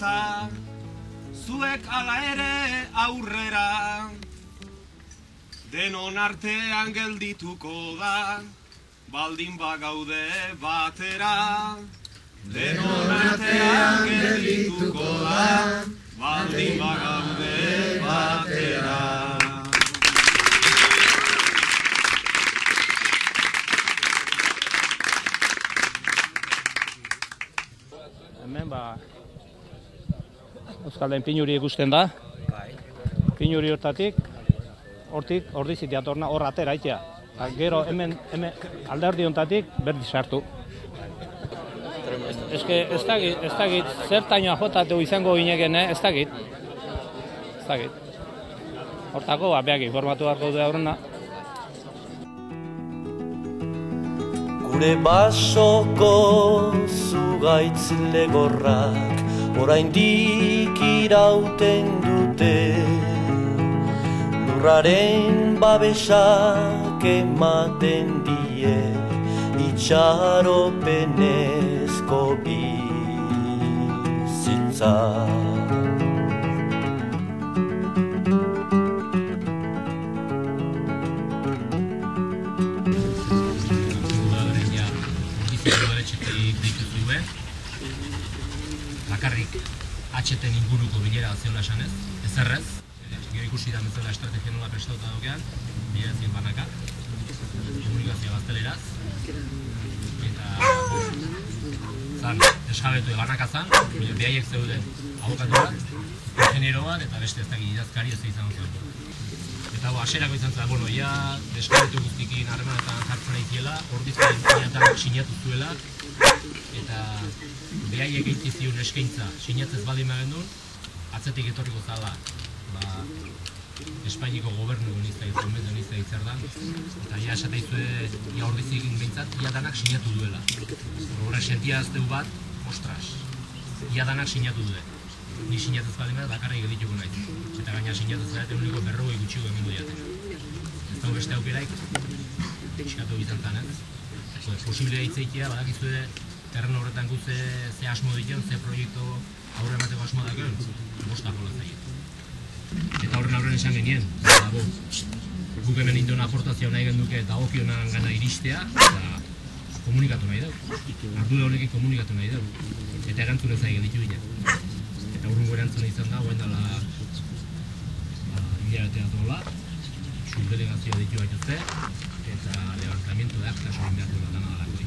eta zuek ala ere aurrera. Denon artean geldituko da, baldin bagaude batera. Denon artean geldituko da, baldin bagaude batera. Hemen Euskalden pinuri ikusten da. Pinuri hortatik, hortik datorna hor atera itea. Gero hemen alderdi hontatik berdi sartu. Ez dakit, zertainoa jotatu izango gineken, ez dakit. Hortako, beak informatu beharko du aurrena. Gure basoko zugaitz legorrak oraindik irauten dute, lurraren babesak ematen die itxaropenezko bizitza. Bakarrik atxeten inguruko bilera zeola esanez, ezerrez. Gero ikusi da bezala estrategia nola prestatuta daukean, bilarazien banaka, komunikazioa gazteleraz, eta zan, desjabetu banaka zan, behaiek zeuden abokatu bat, ingeniero bat, eta beste ez dakit idazkari ez izan zuen. Eta aserako izan zen, ja, desjabetu guztikin harremanetan jartzen aiziela, ordizkoen sinatu zuela, eta behaiek egin eskaintza sinatzez baldin magendun, atzetik etorriko zala Espainiko gobernu nizta zer da, eta ja esateizue ordizik behintzat, ia danak sinatu duela. Horrek sentia azteu bat, ostras, ia danak sinatu duen. Ni sinatzez baldin bat, bakarrik edituko nahi. Eta gaina sinatzez bat, eguneko 40 gutxiko egingo diaten. Ez dago beste aukeraik, eskatu bizan zanen. Posiblea hitzeitea, badakizue, terren horretan guze ze asmo dituen, ze proiektu aurre emateko asmo dagoen, bosta jola zaien. Eta horren esan genien, guk hemen induen aportazioa nahi genduke dagokionan gana iristea, eta komunikatu nahi dugu. Ardura honekin komunikatu nahi dugu. Eta erantzun ez aige ditu ginen. Eta urrungo erantzuna izan da, guen dela hilaratea dola, subdelegazioa ditu baituzte, eta levantamiento de actas hori behar duela dana dalako.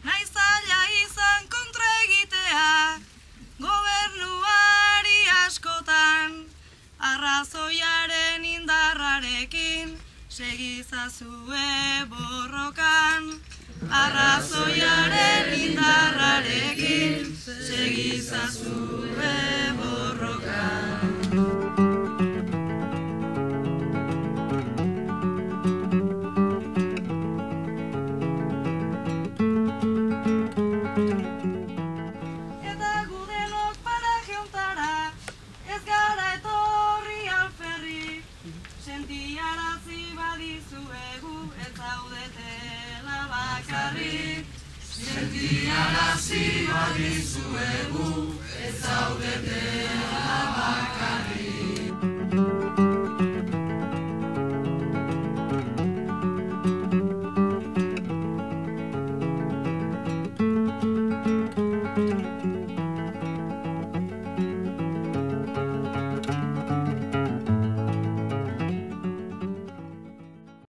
Naizaila izan kontra egitea, gobernuari askotan, arrazoiaren indarrarekin, segizazue borrokan. Arrazoiaren indarrarekin, segizazue borrokan. Sentiarazi badizuegu ez zaudetela